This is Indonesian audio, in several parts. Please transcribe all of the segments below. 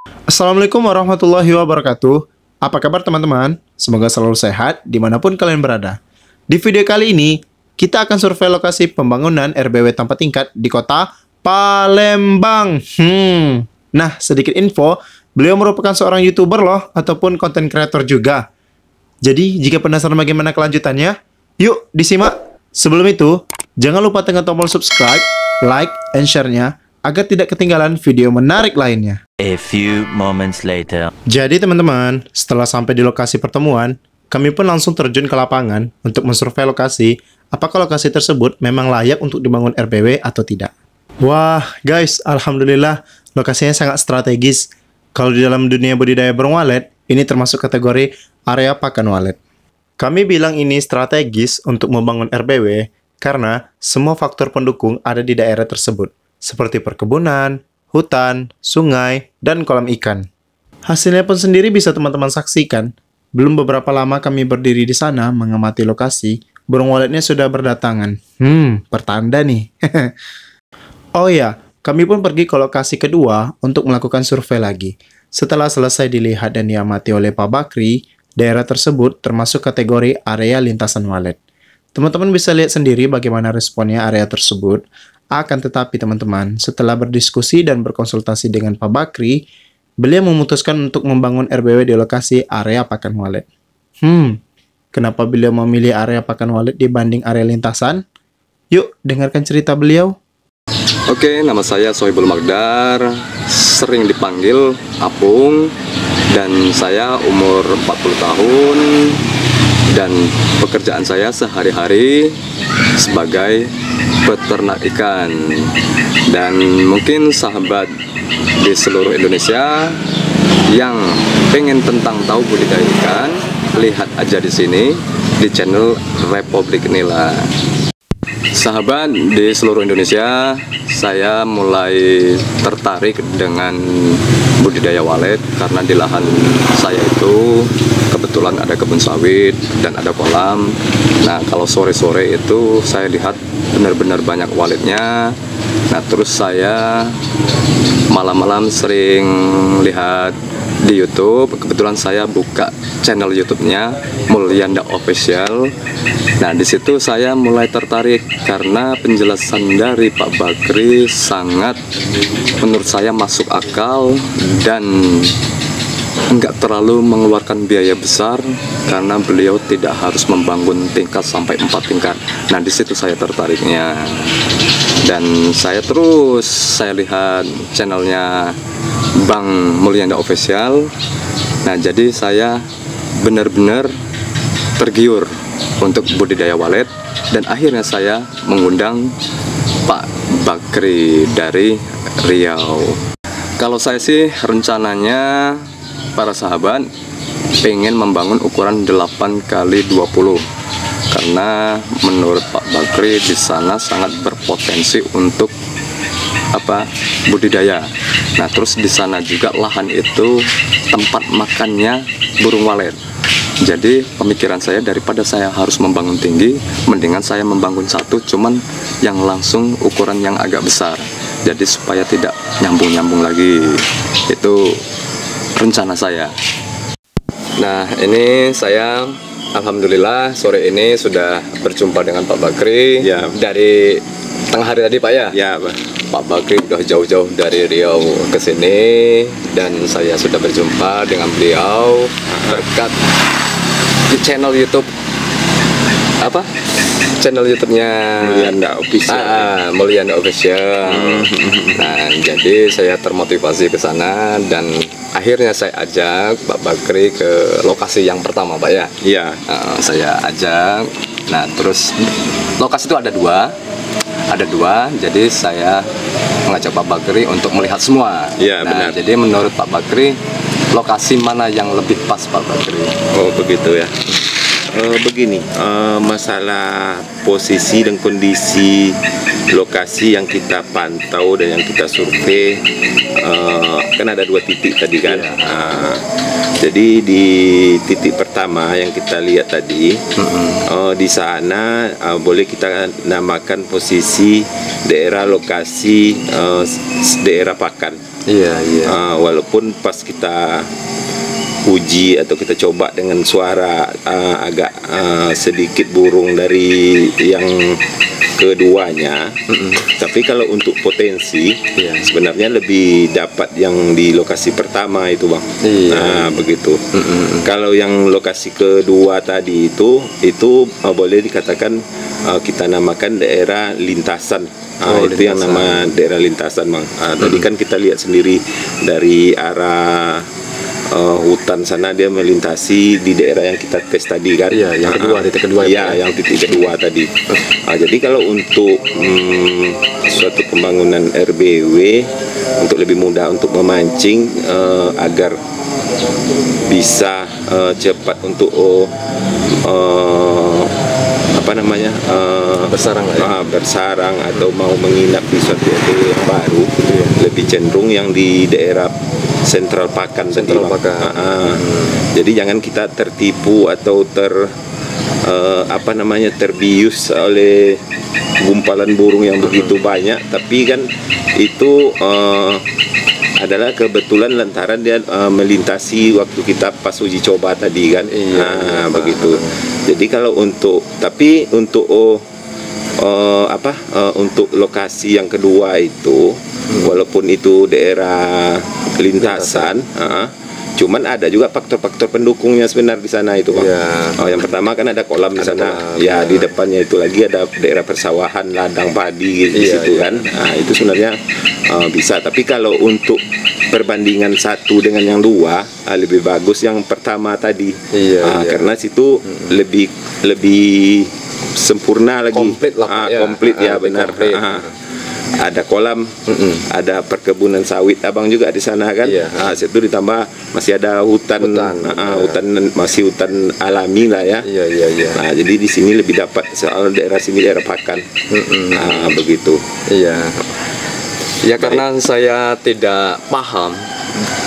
Assalamualaikum warahmatullahi wabarakatuh. Apa kabar teman-teman? Semoga selalu sehat dimanapun kalian berada. Di video kali ini, kita akan survei lokasi pembangunan RBW tanpa tingkat di kota Palembang. Nah, sedikit info, beliau merupakan seorang YouTuber loh, ataupun konten kreator juga. Jadi, jika penasaran bagaimana kelanjutannya, yuk disimak. Sebelum itu, jangan lupa tekan tombol subscribe, like, and share-nya agar tidak ketinggalan video menarik lainnya. A few moments later. Jadi teman-teman, setelah sampai di lokasi pertemuan, kami pun langsung terjun ke lapangan untuk mensurvei lokasi, apakah lokasi tersebut memang layak untuk dibangun RBW atau tidak. Wah guys, alhamdulillah lokasinya sangat strategis. Kalau di dalam dunia budidaya burung walet, ini termasuk kategori area pakan walet. Kami bilang ini strategis untuk membangun RBW karena semua faktor pendukung ada di daerah tersebut, seperti perkebunan, hutan, sungai, dan kolam ikan. Hasilnya pun sendiri bisa teman-teman saksikan. Belum beberapa lama kami berdiri di sana mengamati lokasi, burung waletnya sudah berdatangan. Pertanda nih. Oh ya, kami pun pergi ke lokasi kedua untuk melakukan survei lagi. Setelah selesai dilihat dan diamati oleh Pak Bakri, daerah tersebut termasuk kategori area lintasan walet. Teman-teman bisa lihat sendiri bagaimana responnya area tersebut. Akan tetapi teman-teman, setelah berdiskusi dan berkonsultasi dengan Pak Bakri, beliau memutuskan untuk membangun RBW di lokasi area pakan walet. Kenapa beliau memilih area pakan walet dibanding area lintasan? Yuk, dengarkan cerita beliau. Oke, nama saya Sohibul Magdar, sering dipanggil Apung, dan saya umur 40 tahun, dan pekerjaan saya sehari-hari sebagai peternak ikan. Dan mungkin sahabat di seluruh Indonesia yang pengen tentang tahu budidaya ikan, lihat aja di sini di channel Republik Nila. Sahabat di seluruh Indonesia, saya mulai tertarik dengan budidaya walet karena di lahan saya itu kebetulan ada kebun sawit dan ada kolam. Nah, kalau sore-sore itu saya lihat benar-benar banyak waletnya. Nah, terus saya malam-malam sering lihat di YouTube. Kebetulan saya buka channel YouTube-nya Mulyanda Official. Nah, di situ saya mulai tertarik karena penjelasan dari Pak Bakri sangat menurut saya masuk akal dan enggak terlalu mengeluarkan biaya besar karena beliau tidak harus membangun tingkat sampai 4 tingkat. Nah, di situ saya tertariknya. Dan saya lihat channelnya Bang Mulyanda Official. Nah, jadi saya benar-benar tergiur untuk budidaya walet, dan akhirnya saya mengundang Pak Bakri dari Riau. Kalau saya sih rencananya para sahabat pengen membangun ukuran 8x20 karena menurut Pak Bakri di sana sangat berpotensi untuk budidaya. Nah, terus di sana juga lahan itu tempat makannya burung walet. Jadi pemikiran saya, daripada saya harus membangun tinggi, mendingan saya membangun satu cuman yang langsung ukuran yang agak besar. Jadi supaya tidak nyambung-nyambung lagi. Itu rencana saya. Nah, ini saya alhamdulillah sore ini sudah berjumpa dengan Pak Bakri. Ya. Dari tengah hari tadi, Pak ya? Ya, Pak. Pak Bakri udah jauh-jauh dari Riau ke sini, dan saya sudah berjumpa dengan beliau berkat di channel YouTube channel YouTube-nya Mulyanda Official. Mulyanda Official. Nah, jadi saya termotivasi ke sana dan akhirnya saya ajak Pak Bakri ke lokasi yang pertama, Pak ya. Iya. Saya ajak. Nah, terus lokasi itu ada dua, jadi saya mengajak Pak Bakri untuk melihat semua. Iya, nah, benar. Jadi menurut Pak Bakri, lokasi mana yang lebih pas, Pak Bakri? Oh, begitu ya. Begini, masalah posisi dan kondisi lokasi yang kita pantau dan yang kita survei, kan ada 2 titik tadi kan. Jadi di titik pertama yang kita lihat tadi, di sana boleh kita namakan posisi daerah lokasi daerah pakan. Iya, iya. Walaupun pas kita uji atau kita coba dengan suara agak sedikit burung dari yang keduanya, tapi kalau untuk potensi sebenarnya lebih dapat yang di lokasi pertama itu, Bang. Nah, begitu. Kalau yang lokasi kedua tadi itu boleh dikatakan kita namakan daerah lintasan. Itu yang nama daerah lintasan, Bang. Tadi kan kita lihat sendiri dari arah hutan sana dia melintasi di daerah yang kita tes tadi kan. Iya, yang kedua, titik kedua. Iya, yang titik kedua tadi. Jadi kalau untuk suatu pembangunan RBW untuk lebih mudah untuk memancing agar bisa cepat untuk Bersarang lah ya. Bersarang atau mau menginap di suatu RBW yang baru, lebih cenderung yang di daerah sentral pakan. Jadi jangan kita tertipu atau terbius oleh gumpalan burung yang begitu banyak, tapi kan itu adalah kebetulan lantaran dia melintasi waktu kita pas uji coba tadi kan. Begitu. Jadi kalau untuk untuk lokasi yang kedua itu, walaupun itu daerah lintasan, cuman ada juga faktor-faktor pendukungnya sebenarnya di sana itu, Bang. Yang pertama kan ada kolam di sana. Di depannya itu lagi ada daerah persawahan, ladang padi gitu, di situ kan. Nah, itu sebenarnya bisa. Tapi kalau untuk perbandingan satu dengan yang dua, lebih bagus yang pertama tadi. Karena situ lebih sempurna lagi, komplit lah, komplit ya, benar. Ada kolam, ada perkebunan sawit abang juga di sana kan. Situ ditambah masih ada hutan, masih hutan alami lah ya. Nah, jadi di sini lebih dapat, soal daerah sini daerah pakan. Begitu. Ya, karena saya tidak paham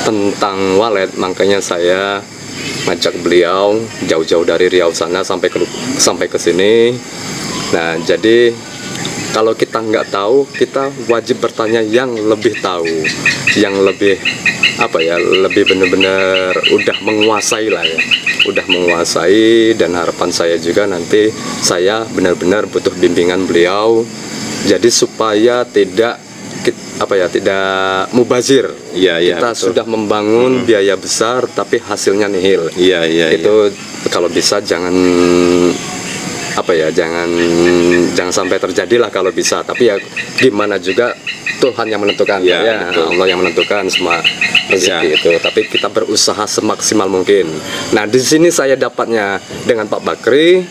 tentang walet, makanya saya ngajak beliau jauh-jauh dari Riau sana sampai ke sini. Nah, jadi kalau kita nggak tahu, kita wajib bertanya yang lebih tahu, yang lebih lebih benar-benar udah menguasai lah ya, udah menguasai. Dan harapan saya juga nanti saya benar-benar butuh bimbingan beliau, jadi supaya tidak mubazir. Kita betul. Sudah membangun biaya besar tapi hasilnya nihil. Itu kalau bisa jangan jangan sampai terjadi lah kalau bisa. Tapi ya gimana juga, Tuhan yang menentukan. Allah yang menentukan semua rezeki itu. Tapi kita berusaha semaksimal mungkin. Nah, di sini saya dapatnya dengan Pak Bakri.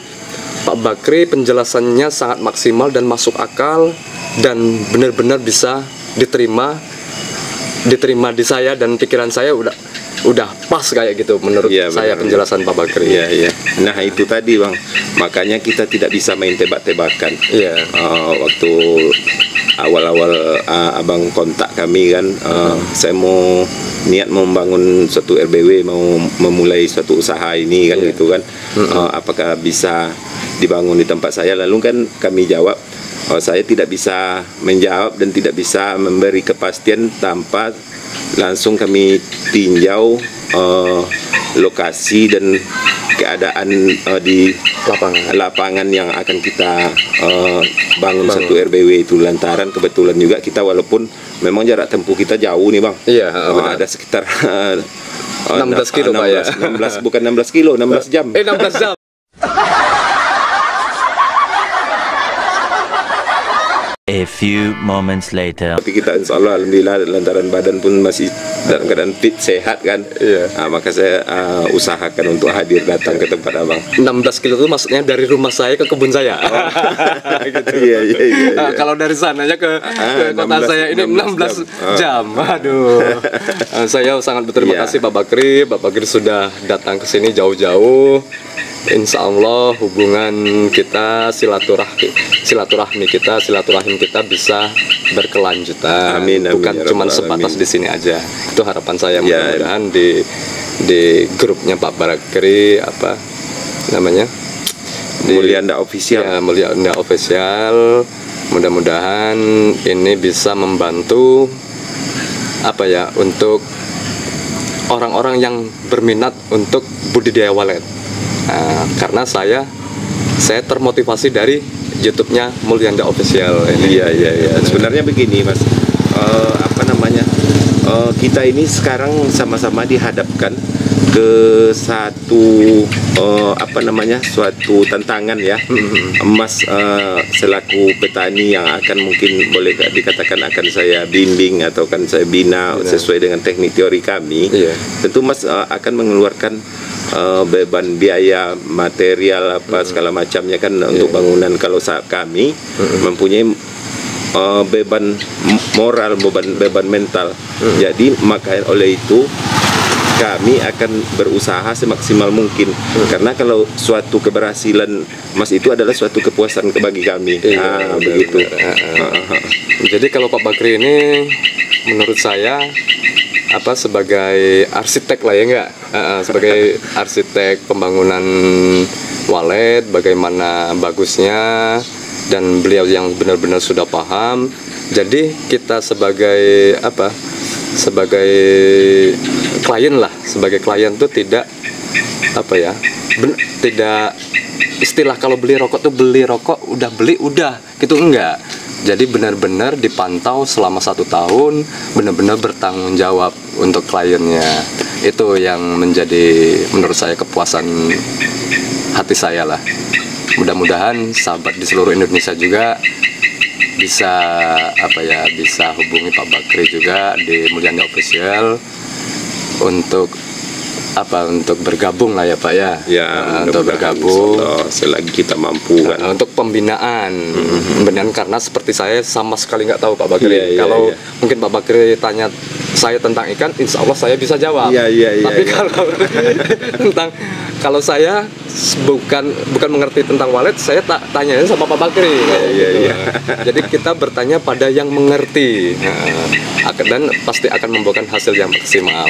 Pak Bakri penjelasannya sangat maksimal dan masuk akal, dan benar-benar bisa diterima di saya, dan pikiran saya udah pas kayak gitu menurut saya penjelasan Pak Bakri. Nah, itu tadi, Bang, makanya kita tidak bisa main tebak-tebakan. Waktu awal-awal abang kontak kami kan, saya mau niat membangun suatu RBW, mau memulai suatu usaha ini kan, gitu kan. Apakah bisa dibangun di tempat saya? Lalu kan kami jawab, saya tidak bisa menjawab dan tidak bisa memberi kepastian tanpa langsung kami tinjau lokasi dan keadaan di lapangan yang akan kita bangun satu RBW itu. Lantaran kebetulan juga kita, walaupun memang jarak tempuh kita jauh nih, Bang. Ada sekitar 16 kilo, Pak ya. 16, bukan 16 kilo, 16 jam. 16 jam. A few moments later. Tapi kita insya Allah alhamdulillah, lantaran badan pun masih dalam keadaan fit, sehat kan. Maka saya usahakan untuk hadir datang ke tempat abang. 16 kilo itu maksudnya dari rumah saya ke kebun saya. Gitu. Kalau dari sananya ke kota saya ini 16 jam. Aduh. Saya sangat berterima kasih Pak Bakri. Pak Bakri sudah datang ke sini jauh-jauh. Insya Allah hubungan kita, silaturahim kita bisa berkelanjutan. Amin, bukan cuma sebatas di sini aja. Itu harapan saya, mudah-mudahan di grupnya Pak Bakri, apa namanya, Mulyanda Official. Mulyanda Official. Mudah-mudahan ini bisa membantu apa ya, untuk orang-orang yang berminat untuk budidaya walet. Karena saya termotivasi dari YouTube-nya Mulyanda Official ini. Iya. Sebenarnya begini, Mas. Kita ini sekarang sama-sama dihadapkan ke satu suatu tantangan ya. Mas selaku petani yang akan mungkin boleh dikatakan akan saya bimbing atau akan saya bina sesuai dengan teknik teori kami. Tentu Mas akan mengeluarkan beban biaya material segala macamnya kan untuk bangunan. Kalau saat kami mempunyai beban moral, beban mental. Jadi maka oleh itu kami akan berusaha semaksimal mungkin, karena kalau suatu keberhasilan Mas itu adalah suatu kepuasan bagi kami. Begitu. Jadi kalau Pak Bakri ini menurut saya sebagai arsitek lah ya enggak, sebagai arsitek pembangunan walet, bagaimana bagusnya, dan beliau yang benar-benar sudah paham. Jadi kita sebagai klien lah, sebagai klien tuh tidak tidak istilah kalau beli rokok tuh beli rokok udah gitu, enggak. Jadi benar-benar dipantau selama 1 tahun, benar-benar bertanggung jawab untuk kliennya. Itu yang menjadi menurut saya kepuasan hati saya lah. Mudah-mudahan sahabat di seluruh Indonesia juga bisa bisa hubungi Pak Bakri juga di Mulyanda Official untuk bergabung lah ya Pak ya. Untuk bergabung selagi kita mampu kan. Untuk pembinaan, karena seperti saya sama sekali nggak tahu Pak Bakri. Kalau mungkin Pak Bakri tanya saya tentang ikan, insya Allah saya bisa jawab. Tapi kalau saya bukan mengerti tentang walet, saya tanyain sama Pak Bakri. Jadi kita bertanya pada yang mengerti, dan pasti akan membuahkan hasil yang maksimal.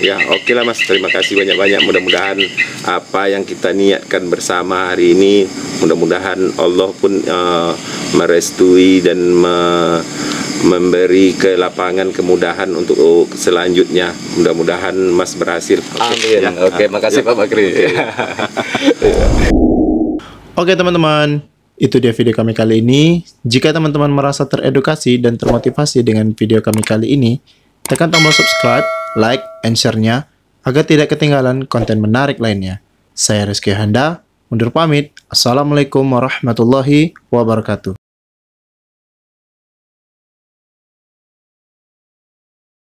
Ya, oke lah Mas, terima kasih banyak-banyak. Mudah-mudahan apa yang kita niatkan bersama hari ini, mudah-mudahan Allah pun merestui dan memberi ke lapangan kemudahan untuk selanjutnya. Mudah-mudahan Mas berhasil. Amin. Oke, makasih Pak Bakri. Oke teman-teman, itu dia video kami kali ini. Jika teman-teman merasa teredukasi dan termotivasi dengan video kami kali ini, tekan tombol subscribe, like, and share-nya agar tidak ketinggalan konten menarik lainnya. Saya Rizky Handa, undur pamit. Assalamualaikum warahmatullahi wabarakatuh.